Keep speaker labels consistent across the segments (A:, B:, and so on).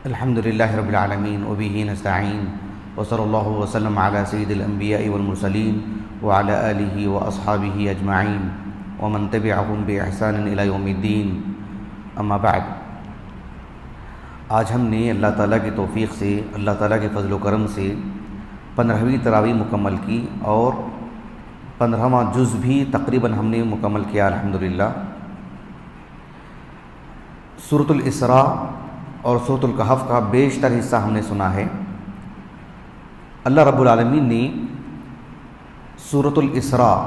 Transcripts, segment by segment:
A: الحمد لله رب العالمين وبه نستعين وصلى الله وسلم على سيد الأنبياء والمرسلين وعلى آله وأصحابه أجمعين ومن تبعهم بإحسان إلى يوم الدين اما بعد۔ آج ہم نے اللہ تعالیٰ کی توفیق سے، اللہ تعالیٰ کے فضل و کرم سے 15ویں تراویح مکمل کی اور 15واں جز بھی تقریباً ہم نے مکمل کیا الحمدللہ۔ سورۃ الاسراء اور سورۃ الکہف کا بیشتر حصہ ہم نے سنا ہے۔ اللہ رب العالمین نے سورۃ الاسراء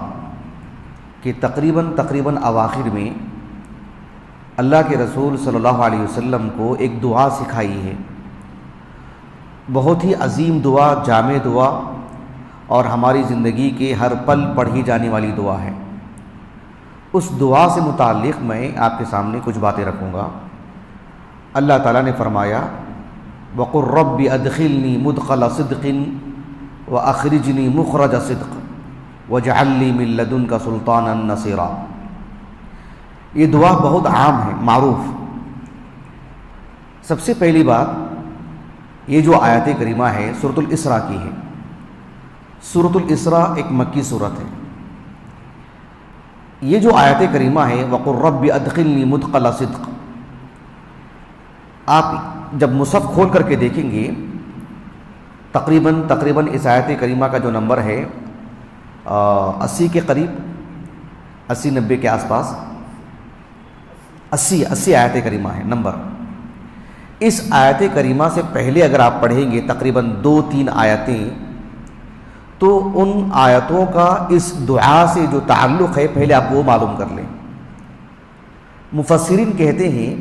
A: کے تقریباً اواخر میں اللہ کے رسول صلی اللہ علیہ وسلم کو ایک دعا سکھائی ہے، بہت ہی عظیم دعا، جامع دعا اور ہماری زندگی کے ہر پل پڑھی جانے والی دعا ہے۔ اس دعا سے متعلق میں آپ کے سامنے کچھ باتیں رکھوں گا۔ اللہ تعالیٰ نے فرمایا وَقُلْ رَبِّ أَدْخِلْنِي مُدْخَلَ صِدْقٍ وَأَخْرِجْنِي مُخْرَجَ صِدْقٍ وَاجْعَلْ لِي مِن لَّدُنْكَ سُلْطَانًا نَصِيرًا۔ یہ دعا بہت عام ہے، معروف۔ سب سے پہلی بات، یہ جو آیت کریمہ ہے سورۃ الاسراء کی ہے۔ سورۃ الاسراء ایک مکی سورت ہے۔ یہ جو آیت کریمہ ہے وَقُلْ رَبِّ أَدْخِلْنِي مُدْخَلَ صِدْقٍ، آپ جب مصحف کھول کر کے دیکھیں گے تقریباً اس آیت کریمہ کا جو نمبر ہے 80 کے قریب، 80-90 کے آس پاس، 80 آیت کریمہ ہے نمبر۔ اس آیت کریمہ سے پہلے اگر آپ پڑھیں گے تقریباً 2-3 آیتیں، تو ان آیتوں کا اس دعا سے جو تعلق ہے پہلے آپ وہ معلوم کر لیں۔ مفسرین کہتے ہیں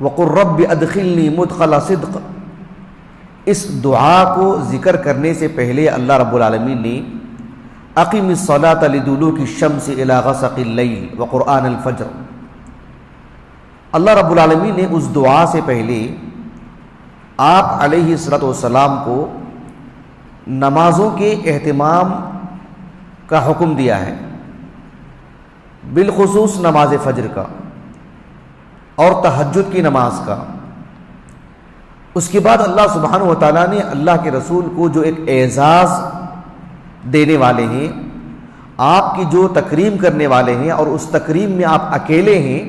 A: وَقُلْ رَبِّ أَدْخِلْنِي مُدْخَلَ صِدْقٍ، اس دعا کو ذکر کرنے سے پہلے اللہ رب العالمین نے اقم الصلاۃ لدلوک الشمس الی غسق اللیل وقرآن الفجر، اللہ رب العالمین نے اس دعا سے پہلے آپ علیہ الصلوۃ والسلام کو نمازوں کے اہتمام کا حکم دیا ہے، بالخصوص نماز فجر کا اور تہجد کی نماز کا۔ اس کے بعد اللہ سبحانہ و تعالیٰ نے اللہ کے رسول کو جو ایک اعزاز دینے والے ہیں، آپ کی جو تکریم کرنے والے ہیں، اور اس تکریم میں آپ اکیلے ہیں،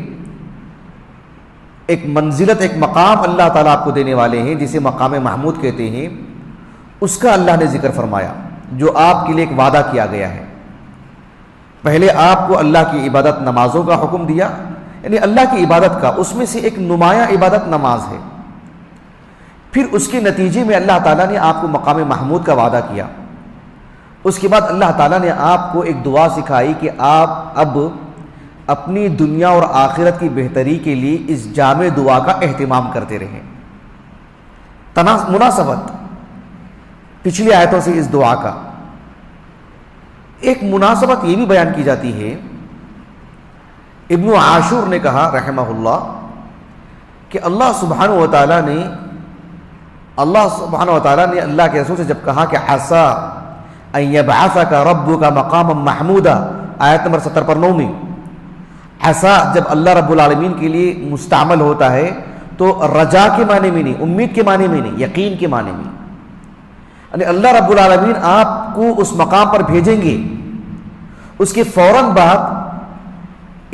A: ایک منزلت، ایک مقام اللہ تعالیٰ آپ کو دینے والے ہیں جسے مقام محمود کہتے ہیں، اس کا اللہ نے ذکر فرمایا جو آپ کے لیے ایک وعدہ کیا گیا ہے۔ پہلے آپ کو اللہ کی عبادت نمازوں کا حکم دیا، یعنی اللہ کی عبادت کا، اس میں سے ایک نمایاں عبادت نماز ہے۔ پھر اس کے نتیجے میں اللہ تعالیٰ نے آپ کو مقام محمود کا وعدہ کیا۔ اس کے بعد اللہ تعالیٰ نے آپ کو ایک دعا سکھائی کہ آپ اب اپنی دنیا اور آخرت کی بہتری کے لیے اس جامع دعا کا اہتمام کرتے رہیں۔ مناسبت پچھلی آیتوں سے اس دعا کا ایک مناسبت یہ بھی بیان کی جاتی ہے۔ ابن عاشور نے کہا رحمہ اللہ کہ اللہ سبحانہ و تعالیٰ نے اللہ کے رسول سے جب کہا کہ عسیٰ ان یبعثک ربک مقاما محمودا، آیت نمبر 70 پر 9 میں، عسیٰ جب اللہ رب العالمین کے لیے مستعمل ہوتا ہے تو رجا کے معنی میں نہیں، امید کے معنی میں نہیں، یقین کے معنی میں، یعنی اللہ رب العالمین آپ کو اس مقام پر بھیجیں گے۔ اس کے فوراً بعد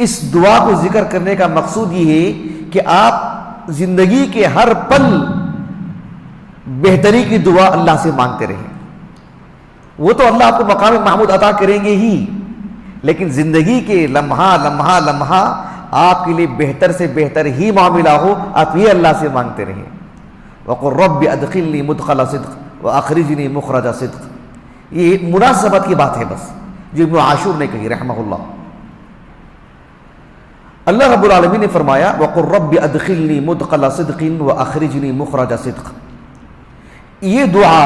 A: اس دعا کو ذکر کرنے کا مقصود یہ ہے کہ آپ زندگی کے ہر پل بہتری کی دعا اللہ سے مانگتے رہیں۔ وہ تو اللہ آپ کو مقام محمود عطا کریں گے ہی، لیکن زندگی کے لمحہ آپ کے لیے بہتر سے بہتر ہی معاملہ ہو، آپ یہ اللہ سے مانگتے رہیں۔ وَقُلْ رَبِّ أَدْخِلْنِي مُدْخَلَ صِدْقٍ وَأَخْرِجْنِي مُخْرَجَ صِدْقٍ، یہ مناسبت کی بات ہے بس جو ابن عاشور نے کہی رحمہ اللہ۔ اللہ رب العالمین نے فرمایا وَقُلْ رَبِّ أَدْخِلْنِي مُدْخَلَ صِدْقٍ وَأَخْرِجْنِي مُخْرَجَ صِدْقٍ، یہ دعا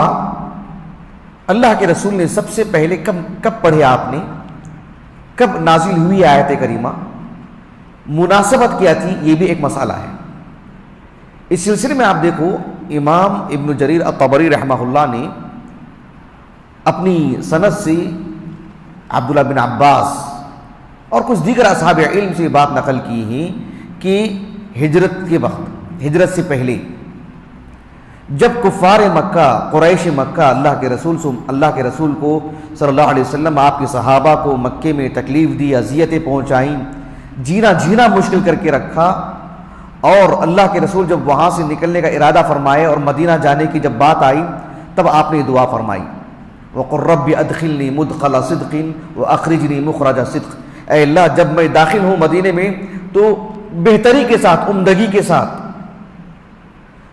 A: اللہ کے رسول نے سب سے پہلے کب پڑھے، آپ نے کب نازل ہوئی آیت کریمہ، مناسبت کیا تھی، یہ بھی ایک مسئلہ ہے۔ اس سلسلے میں آپ دیکھو امام ابن جریر الطبری رحمہ اللہ نے اپنی سند سے عبداللہ بن عباس اور کچھ دیگر اصحاب علم سے بات نقل کی ہیں کہ ہجرت کے وقت، ہجرت سے پہلے جب کفار مکہ، قریش مکہ اللہ کے رسول کو صلی اللہ علیہ وسلم، آپ کے صحابہ کو مکے میں تکلیف دی، اذیتیں پہنچائیں، جینا مشکل کر کے رکھا، اور اللہ کے رسول جب وہاں سے نکلنے کا ارادہ فرمائے اور مدینہ جانے کی جب بات آئی، تب آپ نے دعا فرمائی، وَقُلْ رَبِّ أَدْخِلْنِي مُدْخَلَ صِدْقٍ وَأَخْرِجْنِي مُخْرَجَ صِدْقٍ۔ اے اللہ، جب میں داخل ہوں مدینے میں تو بہتری کے ساتھ، عمدگی کے ساتھ،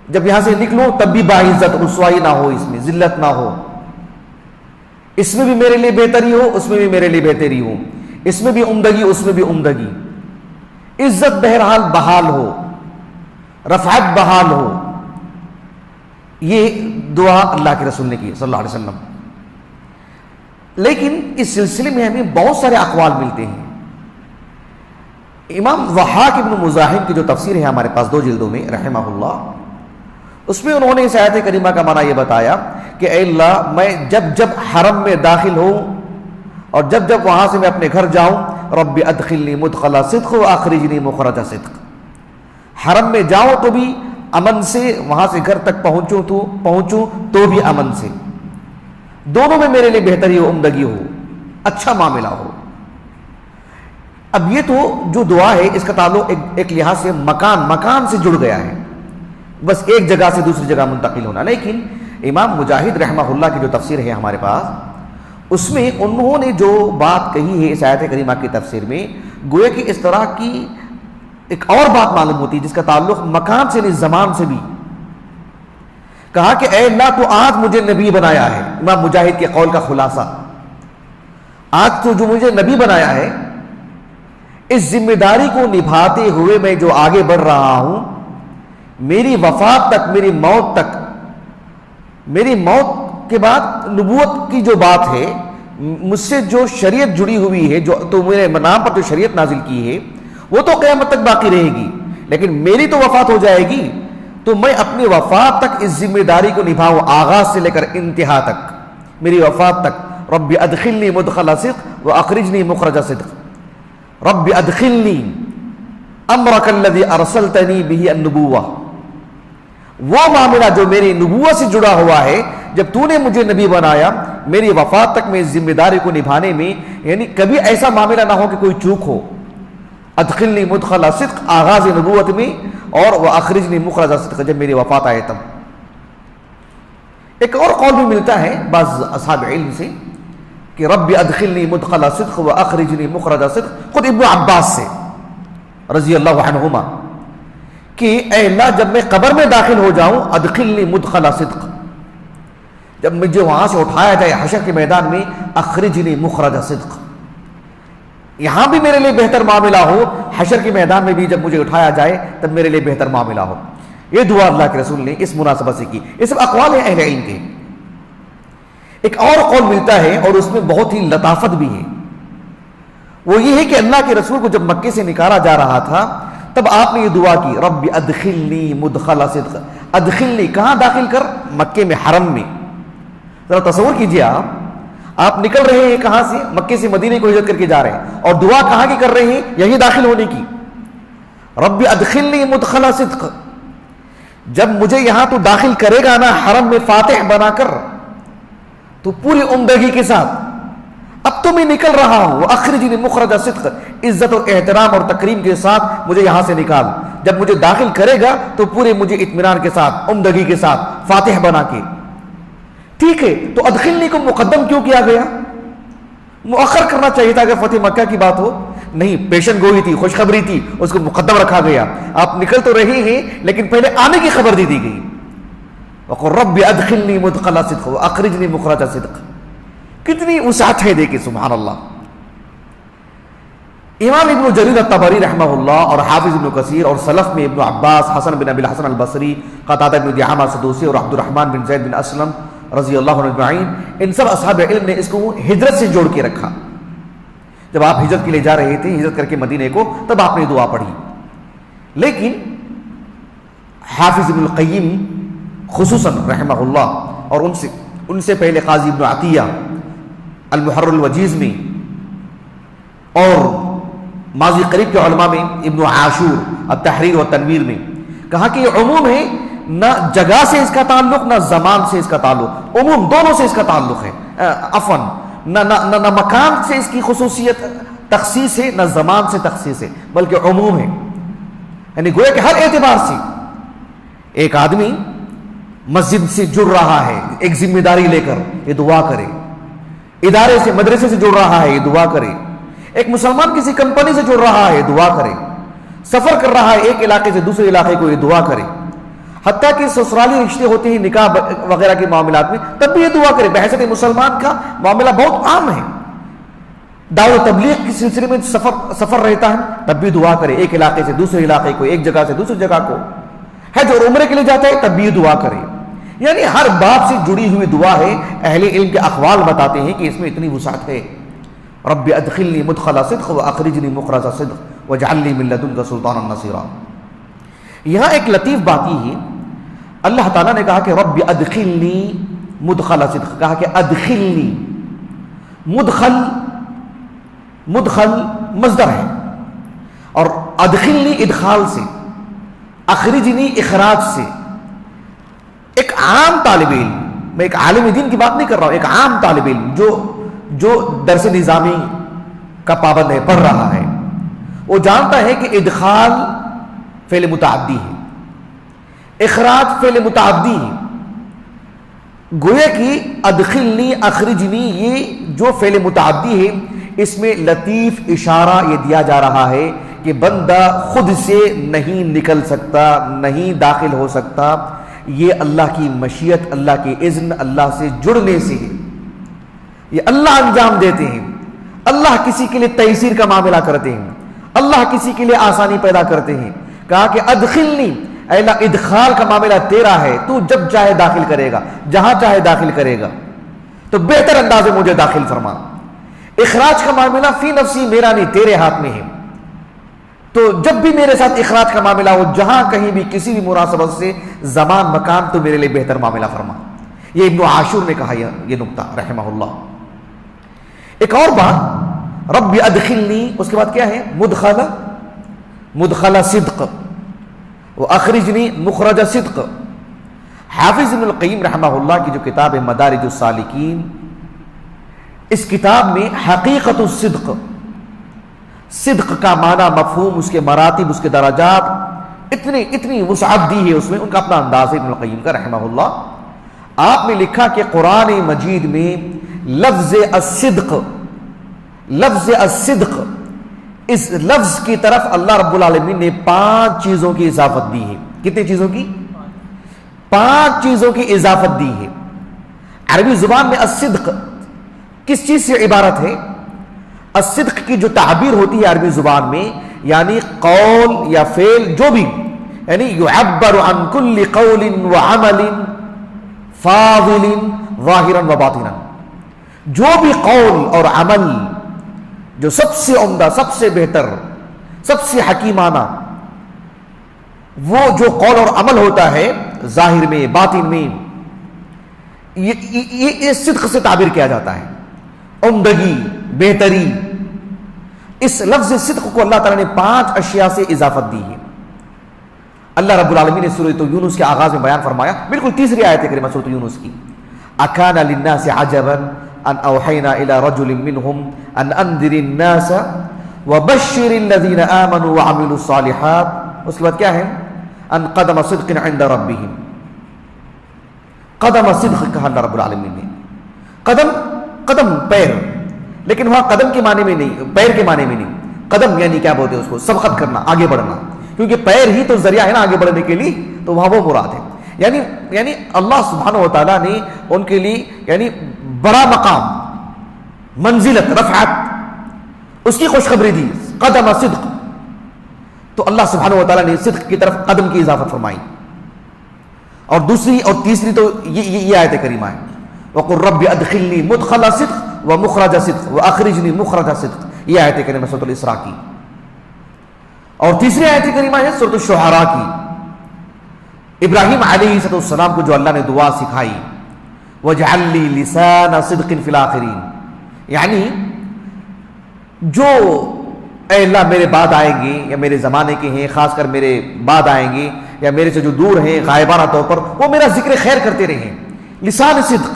A: جب یہاں سے نکلوں تب بھی باعزت، رسوائی نہ ہو، اس میں ذلت نہ ہو، اس میں بھی میرے لیے بہتری ہو، اس میں بھی میرے لیے بہتری ہو، اس میں بھی عمدگی، اس میں بھی عمدگی، عزت بہرحال بحال ہو، رفعت بحال ہو۔ یہ دعا اللہ کے رسول نے کی صلی اللہ علیہ وسلم۔ لیکن اس سلسلے میں ہمیں بہت سارے اقوال ملتے ہیں۔ امام ضحاک ابن مزاحم کی جو تفسیر ہے ہمارے پاس 2 جلدوں میں رحمہ اللہ، اس میں انہوں نے اس آیت کریمہ کا معنی یہ بتایا کہ اے اللہ، میں جب حرم میں داخل ہوں اور جب وہاں سے میں اپنے گھر جاؤں، رب ادخلنی مدخل صدق واخرجنی مخرج صدق، حرم میں جاؤں تو بھی امن سے، وہاں سے گھر تک پہنچوں تو بھی امن سے، دونوں میں میرے لیے بہتری ہو، عمدگی ہو، اچھا معاملہ ہو۔ اب یہ تو جو دعا ہے اس کا تعلق ایک لحاظ سے مکان سے جڑ گیا ہے، بس ایک جگہ سے دوسری جگہ منتقل ہونا۔ لیکن امام مجاہد رحمہ اللہ کی جو تفسیر ہے ہمارے پاس، اس میں انہوں نے جو بات کہی ہے اس آیت کریمہ کی تفسیر میں، گویا کہ اس طرح کی ایک اور بات معلوم ہوتی ہے جس کا تعلق مکان سے نہیں، زمان سے بھی۔ کہا کہ اے اللہ، تو آج مجھے نبی بنایا ہے، امام مجاہد کے قول کا خلاصہ، آج تو جو مجھے نبی بنایا ہے، اس ذمہ داری کو نبھاتے ہوئے میں جو آگے بڑھ رہا ہوں، میری وفات تک، میری موت تک، میری موت کے بعد نبوت کی جو بات ہے، مجھ سے جو شریعت جڑی ہوئی ہے، جو تو میرے نام پر جو شریعت نازل کی ہے، وہ تو قیامت تک باقی رہے گی، لیکن میری تو وفات ہو جائے گی، تو میں اپنی وفات تک اس ذمہ داری کو نبھاؤں، آغاز سے لے کر انتہا تک، میری وفات تک۔ رب ادخلنی مدخل صدق واخرجنی مخرج صدق، رب ادخلنی امرک الذی ارسلتنی بہ النبوہ، وہ معاملہ جو میری نبوت سے جڑا ہوا ہے، جب تو نے مجھے نبی بنایا، میری وفات تک میں اس ذمہ داری کو نبھانے میں، یعنی کبھی ایسا معاملہ نہ ہو کہ کوئی چوک ہو۔ ادخلنی مدخل صدق، آغاز نبوت میں، اور واخرجنی مخرج صدق، جب میری وفات آئے تب۔ ایک اور قول بھی ملتا ہے بعض اصحاب علم سے کہ رب ادخلنی مدخل صدق واخرجنی مخرج صدق، خود ابن عباس سے رضی اللہ عنہما، کہ اے اللہ، جب میں قبر میں داخل ہو جاؤں، ادخلنی مدخل صدق، جب مجھے وہاں سے اٹھایا جائے حشر کے میدان میں، اخرجنی مخرج صدق، یہاں بھی میرے لیے بہتر معاملہ ہو، حشر کے میدان میں بھی جب مجھے اٹھایا جائے تب میرے لیے بہتر معاملہ ہو۔ یہ دعا اللہ کے رسول نے اس مناسبت سے کی۔ یہ سب اقوال ہیں اہل علم کے۔ ایک اور قول ملتا ہے اور اس میں بہت ہی لطافت بھی ہے، وہ یہ ہے کہ اللہ کے رسول کو جب مکے سے نکالا جا رہا تھا تب آپ نے یہ دعا کی، رب ادخلنی مدخل صدق، ادخلنی کہاں داخل کر؟ مکے میں، حرم میں۔ ذرا تصور کیجئے، آپ نکل رہے ہیں کہاں سے؟ مکے سے مدینے کو ہجرت کر کے جا رہے ہیں، اور دعا کہاں کی کر رہے ہیں؟ یہی داخل ہونے کی، رب ادخلنی مدخل صدق، جب مجھے یہاں تو داخل کرے گا نا حرم میں فاتح بنا کر، تو پوری عمدگی کے ساتھ اب تو میں نکل رہا ہوں، اخرجنی مخرج صدق، عزت اور احترام اور تکریم کے ساتھ مجھے یہاں سے نکال، جب مجھے داخل کرے گا تو پورے مجھے اطمینان کے ساتھ، عمدگی کے ساتھ، فاتح بنا کے۔ ٹھیک ہے، تو ادخلنی کو مقدم کیوں کیا گیا؟ مؤخر کرنا چاہیے تھا اگر فتح مکہ کی بات ہو، نہیں، پیشن گوئی تھی، خوشخبری تھی، اس کو مقدم رکھا گیا۔ آپ نکل تو رہے ہیں لیکن پہلے آنے کی خبر دی گئی، وقل رب ادخلنی مدخل صدق واخرجنی مخرج صدق۔ کتنی وسعت ہے، دیکھیں سبحان اللہ۔ امام ابن جریر الطبری رحمہ اللہ اور حافظ ابن کثیر اور سلف میں ابن عباس، حسن بن ابی الحسن البصری، قتادہ بن دعامہ سدوسی اور عبد الرحمن بن زید بن اسلم رضی اللہ عنہ اجمعین، ان سب اصحاب علم نے اس کو ہجرت سے جوڑ کے رکھا۔ جب آپ ہجرت کے لیے جا رہے تھے، ہجرت کر کے مدینے کو، تب آپ نے دعا پڑھی۔ لیکن حافظ ابن القیم خصوصاً رحمہ اللہ، اور ان سے پہلے قاضی ابن عطیہ المحرر الوجیز میں، اور ماضی قریب کے علماء میں ابن عاشور التحریر و تنویر میں، کہا کہ یہ عموم ہے، نہ جگہ سے اس کا تعلق نہ زمان سے اس کا تعلق، عموم دونوں سے اس کا تعلق ہے، عفواً نہ مکان سے اس کی خصوصیت تخصیص ہے نہ زمان سے تخصیص ہے، بلکہ عموم ہے، یعنی گویا کہ ہر اعتبار سے ایک آدمی مسجد سے جڑ رہا ہے ایک ذمہ داری لے کر، یہ دعا کرے، ادارے سے مدرسے سے جڑ رہا ہے یہ دعا کرے، ایک مسلمان کسی کمپنی سے جڑ رہا ہے یہ دعا کرے، سفر کر رہا ہے ایک علاقے سے دوسرے علاقے کو یہ دعا کرے، حتیٰ کہ سسرالی رشتے ہوتے ہیں نکاح وغیرہ کے معاملات میں تب بھی یہ دعا کرے۔ بحیثیت مسلمان کا معاملہ بہت عام ہے، دعوت تبلیغ کے سلسلے میں سفر رہتا ہے تب بھی دعا کرے، ایک علاقے سے دوسرے علاقے کو، ایک جگہ سے دوسری جگہ کو، حج اور عمرے کے لیے جاتا ہے تب بھی یہ دعا کرے، یعنی ہر باب سے جڑی ہوئی دعا ہے۔ اہل علم کے اقوال بتاتے ہیں کہ اس میں اتنی وسعت ہے۔ رب ادخلنی مدخل صدق واخرجنی مخرج صدق واجعل لی من لدنک سلطانا نصیرا۔ یہاں ایک لطیف بات یہ ہے، اللہ تعالیٰ نے کہا کہ رب ادخلنی مدخل صدق، کہا کہ ادخلنی، مدخل مصدر ہے، اور ادخلنی ادخال سے، اخرجنی اخراج سے۔ ایک عام طالب علم، میں ایک عالم دین کی بات نہیں کر رہا ہوں، ایک عام طالب علم جو درس نظامی کا پابند ہے، پڑھ رہا ہے، وہ جانتا ہے کہ ادخال فعل متعدی ہے، اخراج فعل متعدی ہے، گویا کہ ادخلنی اخرجنی یہ جو فعل متعدی ہے اس میں لطیف اشارہ یہ دیا جا رہا ہے کہ بندہ خود سے نہیں نکل سکتا، نہیں داخل ہو سکتا، یہ اللہ کی مشیت، اللہ کی اذن، اللہ سے جڑنے سے ہے، یہ اللہ انجام دیتے ہیں۔ اللہ کسی کے لیے تیسیر کا معاملہ کرتے ہیں، اللہ کسی کے لیے آسانی پیدا کرتے ہیں۔ کہا کہ ادخلنی، اے اللہ ادخال کا معاملہ تیرا ہے، تو جب چاہے داخل کرے گا، جہاں چاہے داخل کرے گا، تو بہتر انداز میں مجھے داخل فرما۔ اخراج کا معاملہ فی نفسی میرا نہیں، تیرے ہاتھ میں ہے، تو جب بھی میرے ساتھ اخراج کا معاملہ ہو، جہاں کہیں بھی کسی بھی مناسبت سے، زمان مکان، تو میرے لیے بہتر معاملہ فرما۔ یہ ابن عاشور نے کہا یہ نقطہ رحمہ اللہ۔ ایک اور بات، رب ادخلنی، اس کے بعد کیا ہے؟ مدخل صدق واخرجنی مخرج صدق۔ حافظ ابن القیم رحمہ اللہ کی جو کتاب ہے مدارج السالکین، اس کتاب میں حقیقت الصدق، صدق کا معنی، مفہوم، اس کے مراتب، اس کے درجات، اتنی وسعت دی ہے اس میں، ان کا اپنا انداز ہے ابن القیم کا رحمہ اللہ۔ آپ نے لکھا کہ قرآن مجید میں لفظ الصدق، اس لفظ کی طرف اللہ رب العالمین نے 5 چیزوں کی اضافت دی ہے۔ کتنی چیزوں کی؟ 5 چیزوں کی اضافت دی ہے۔ عربی زبان میں الصدق کس چیز سے عبارت ہے؟ الصدق کی جو تعبیر ہوتی ہے عربی زبان میں، یعنی قول یا فعل جو بھی، یعنی یعبر عن کل قول وعمل فاضل ظاہرا وباطنا، جو بھی قول اور عمل جو سب سے عمدہ، سب سے بہتر، سب سے حکیمانہ، وہ جو قول اور عمل ہوتا ہے ظاہر میں باطن میں، یہ صدق سے تعبیر کیا جاتا ہے، عمدگی، بہتری۔ اس لفظ صدق کو اللہ تعالیٰ نے 5 اشیاء سے اضافت دی ہے۔ اللہ رب العالمین نے سورۃ یونس کے آغاز میں بیان فرمایا، بالکل تیسری آیت کریمہ سورۃ یونس کی، اکان للناس عجبا ان اوحینا الی رجل منهم ان انذر الناس وبشر الذین آمنوا وعملوا الصالحات۔ اس کے بعد کیا ہے؟ ان قدم صدق عند ربهم، قدم صدق کہا اللہ رب العالمین نے۔ قدم پیر، لیکن وہاں قدم کے معنی میں نہیں، پیر کے معنی میں نہیں، قدم یعنی کیا بولتے ہیں اس کو؟ سبقت کرنا، آگے بڑھنا، کیونکہ پیر ہی تو ذریعہ ہے نا آگے بڑھنے کے لیے، تو وہاں وہ مراد ہے۔ یعنی اللہ سبحانہ و تعالیٰ نے ان کے لیے یعنی بڑا مقام، منزلت، رفعت، اس کی خوشخبری دی، قدم صدق۔ تو اللہ سبحانہ و تعالیٰ نے صدق کی طرف قدم کی اضافت فرمائی۔ اور دوسری اور تیسری تو یہ آیت کریمہ ہے، وَقُلْ رَبِّ أَدْخِلْنِي مُدْخَلَ صِدْقٍ وَمُخْرَجَ صِدْقٍ وَأَخْرِجْنِي مُخْرَجَ صِدْقٍ، یہ آیت کریمہ سورۃ الاسراء کی۔ اور تیسری آیت کریمہ ہے سورۃ الشعراء کی، ابراہیم علیہ السلام کو جو اللہ نے دعا سکھائی، وَاجْعَلْ لِي لِسَانَ صِدْقٍ فِي الْآخِرِينَ، یعنی جو اے اللہ میرے بعد آئیں گے یا میرے زمانے کے ہیں، خاص کر میرے بعد آئیں گے، یا میرے سے جو دور ہیں غائبانہ طور پر، وہ میرا ذکر خیر کرتے رہیں. لسان صدق،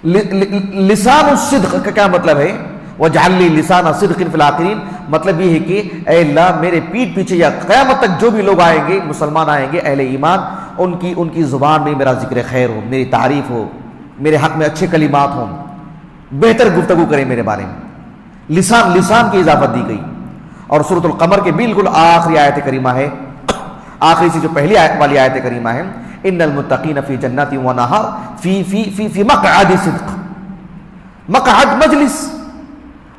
A: لسان الصدق کا کیا مطلب ہے؟ وَاجْعَلْ لِي لِسَانَ صِدْقٍ فِي الْآخِرِينَ، مطلب یہ ہے کہ اے اللہ میرے پیٹھ پیچھے یا قیامت تک جو بھی لوگ آئیں گے، مسلمان آئیں گے، اہل ایمان، ان کی زبان میں میرا ذکر خیر ہو، میری تعریف ہو، میرے حق میں اچھے کلمات ہوں، بہتر گفتگو کریں میرے بارے میں. لسان کی اضافت دی گئی. اور سورۃ القمر کے بالکل آخری آیت کریمہ ہے، آخری سے جو پہلی والی آیت کریمہ ہے، ان المتقین فی جنات و نہر فی مقعد صدق. مقعد مجلس،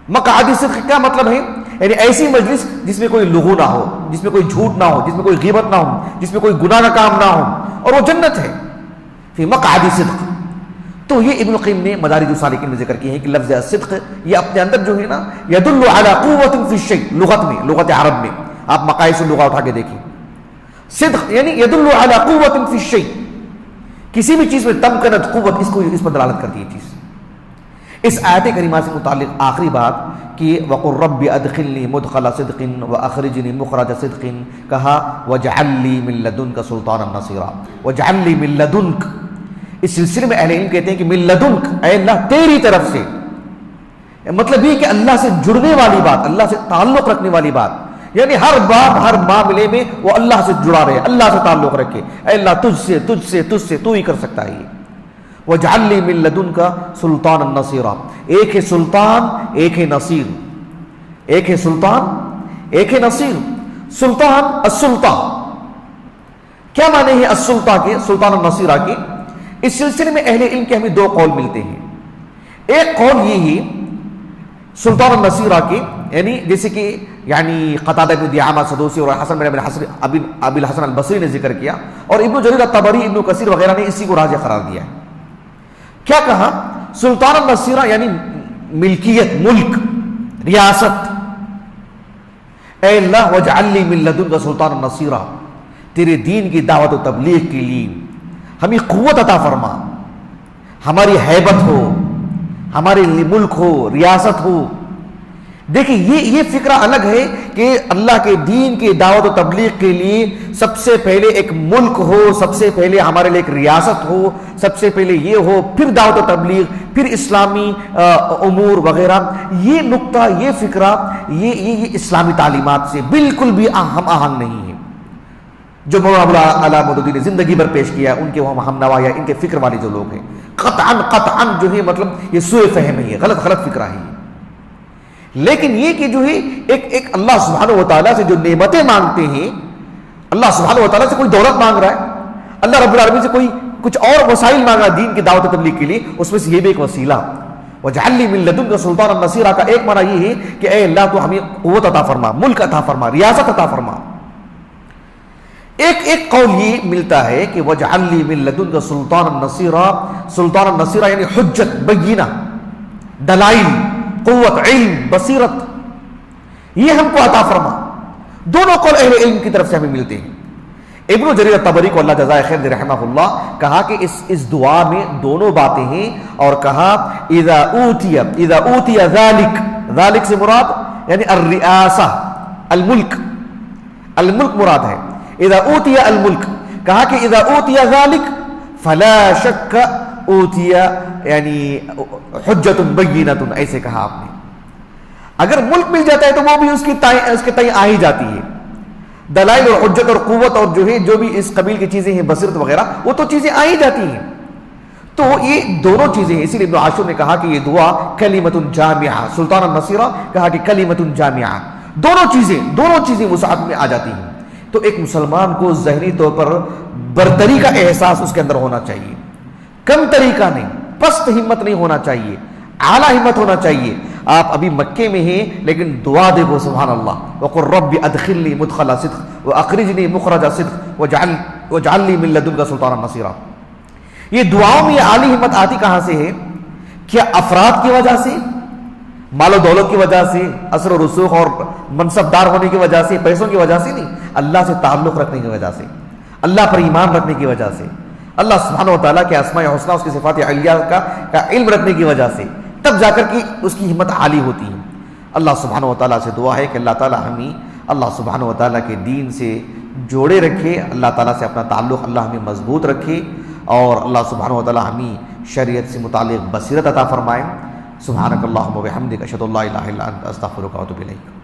A: مقعد صدق کیا مطلب ہے؟ یعنی ایسی مجلس جس میں کوئی لغو نہ ہو، جس میں کوئی جھوٹ نہ ہو، جس میں کوئی غیبت نہ ہو، جس میں کوئی گناہ کا کام نہ ہو، اور وہ جنت ہے. فی مقعد صدق. تو یہ ابن القیم نے مدارج السالکین میں ذکر کی ہے کہ لفظ صدق یہ اپنے اندر جو ہے نا یدل علی قوت فی الشیء، لغت میں، لغت عرب میں آپ مقایس اللغہ اٹھا کے دیکھیں، صدق یعنی یدل علی قوت فی الشیء، کسی بھی چیز میں تمکنت، قوت، اس پر دلالت کرتی ہے چیز. اس آیت کریمہ سے متعلق آخری بات کہ وَقُلْ رَبِّ أَدْخِلْنِي مُدْخَلَ صِدْقٍ وَأَخْرِجْنِي مُخْرَجَ صِدْقٍ، کہا وَاجْعَلْ لِي مِن لَّدُنْكَ سُلْطَانًا نَصِيرًا. وَاجْعَلْ لِي مِن لَّدُنْكَ، اس سلسلے میں اہل علم کہتے ہیں کہ من لدنک، اے اللہ تیری طرف سے، مطلب یہ کہ اللہ سے جڑنے والی بات، اللہ سے تعلق رکھنے والی بات، یعنی ہر بات ہر معاملے میں وہ اللہ سے جڑا رہے، اللہ سے تعلق رکھے. اے اللہ تجھ سے تو ہی کر سکتا ہے یہ. وَاجْعَلْ لِي مِن لَّدُنْكَ سُلْطَانًا نَصِيرًا. ایک ہے سلطان، ایک ہے نصیر. ایک ہے سلطان، ایک ہے نصیر. سلطان، السلطان کیا معنی ہے السلطان کے، سلطان النصیرہ کے؟ اس سلسلے میں اہل علم کے ہمیں دو قول ملتے ہیں. ایک قول یہ ہے سلطان النصیرہ کے، یعنی جیسے کہ یعنی قتادہ بن دعامہ سدوسی اور حسن بن ابی الحسن البصری نے ذکر کیا، اور ابن جریر الطبری، ابن کثیر وغیرہ نے اسی کو راجح قرار دیا ہے. کیا کہا؟ سلطان النصیرہ یعنی ملکیت، ملک، ریاست. اے اللہ وَاجْعَلْ لِي مِن لَّدُنْكَ سُلْطَانًا نَصِيرًا، تیرے دین کی دعوت و تبلیغ کے لیے ہمیں قوت عطا فرما، ہماری ہیبت ہو، ہمارے لیے ملک ہو، ریاست ہو. دیکھیں یہ فکرہ الگ ہے کہ اللہ کے دین کی دعوت و تبلیغ کے لیے سب سے پہلے ایک ملک ہو، سب سے پہلے ہمارے لیے ایک ریاست ہو، سب سے پہلے یہ ہو، پھر دعوت و تبلیغ، پھر اسلامی امور وغیرہ. یہ نقطہ، یہ فکرہ، یہ اسلامی تعلیمات سے بالکل بھی ہم آہنگ نہیں ہے. جو مولانا علی مودودی نے زندگی بھر پیش کیا، ان کے وہ ہم نوا یا ان کے فکر والے جو لوگ ہیں، قطعاً جو ہے مطلب یہ سوء فہم ہے، یہ غلط فکرہ ہے. لیکن یہ کہ جو ہے ایک اللہ سبحانہ و تعالیٰ سے جو نعمتیں مانگتے ہیں، اللہ سبحانہ و تعالیٰ سے کوئی دولت مانگ رہا ہے، اللہ رب العالمین سے کوئی کچھ اور وسائل مانگ رہا ہے دین کی دعوت و تبلیغ کے لیے، اس میں سے یہ بھی ایک وسیلہ. وَاجْعَلْ لِي مِن لَّدُنْكَ سُلْطَانًا نَصِيرًا کا ایک معنی یہ ہے کہ اے اللہ تو ہمیں قوت عطا فرما، ملک عطا فرما، ریاست عطا فرما. ایک قول یہ ملتا ہے کہ وَاجْعَلْ لِي مِن لَّدُنْكَ سُلْطَانًا نَصِيرًا. سلطان النصیرہ یعنی حجت، بینہ، دلائل، قوت، علم، بصیرت، یہ ہم کو عطا فرما. دونوں قول اہل علم کی طرف سے ہمیں ملتے ہیں. ابن جریر الطبری کو اللہ جزائے خیر دے رحمہ اللہ، کہا کہ اس دعا میں دونوں باتیں ہیں، اور کہا اذا اوتی ذالک سے مراد یعنی الریاسہ، الملک مراد ہے. اذا اوتی الملک، کہا کہ اذا اوتی ذالک فلا شک اوتی یعنی حجت بینۃ، ایسے کہا آپ نے. اگر ملک مل جاتا ہے تو وہ بھی اس کے تئیں آ ہی جاتی ہے. دلائل اور حجت اور قوت اور جو بھی اس قبیل کی چیزیں ہیں، بصیرت وغیرہ، وہ تو چیزیں آ ہی جاتی ہیں. تو یہ دونوں چیزیں ہیں. اسی لیے ابن عاشور نے کہا کہ یہ دعا کلمۃ جامعہ، سلطان النصیرہ کہا کہ کلمۃ جامعہ، دونوں چیزیں وسعت میں آ جاتی ہیں. تو ایک مسلمان کو ذہنی طور پر برتری کا احساس اس کے اندر ہونا چاہیے، کم طریقہ نہیں، پست ہمت نہیں ہونا چاہیے، اعلیٰ ہمت ہونا چاہیے. آپ ابھی مکے میں ہیں لیکن دعا دیکھو سبحان اللہ. وَقُلْ رَبِّ أَدْخِلْنِي مُدْخَلَ صِدْقٍ وَأَخْرِجْنِي مُخْرَجَ صِدْقٍ وَاجْعَلْ لِي مِن لَّدُنْكَ سُلْطَانًا نَصِيرًا. یہ دعاؤں میں یہ اعلیٰ ہمت آتی کہاں سے ہے؟ کیا افراد کی وجہ سے، مال و دولت کی وجہ سے، اثر و رسوخ اور منصب دار ہونے کی وجہ سے، پیسوں کی وجہ سے نہیں، اللہ سے تعلق رکھنے کی وجہ سے، اللہ پر ایمان رکھنے کی وجہ سے، اللہ سبحانہ و تعالیٰ کے اسماء حسنہ، اس کی صفات علیہ کا علم رکھنے کی وجہ سے، تب جا کر کے اس کی ہمت عالی ہوتی ہے. اللہ سبحانہ و تعالیٰ سے دعا ہے کہ اللہ تعالیٰ ہمیں اللہ سبحانہ و تعالیٰ کے دین سے جوڑے رکھے، اللہ تعالیٰ سے اپنا تعلق اللہ ہمیں مضبوط رکھے، اور اللہ سبحانہ و تعالیٰ ہمیں شریعت سے متعلق بصیرت عطا فرمائے۔ سبحانک اللہم و بحمدک، اشہد ان لا الہ الا انت، استغفرک و اتوب الیک۔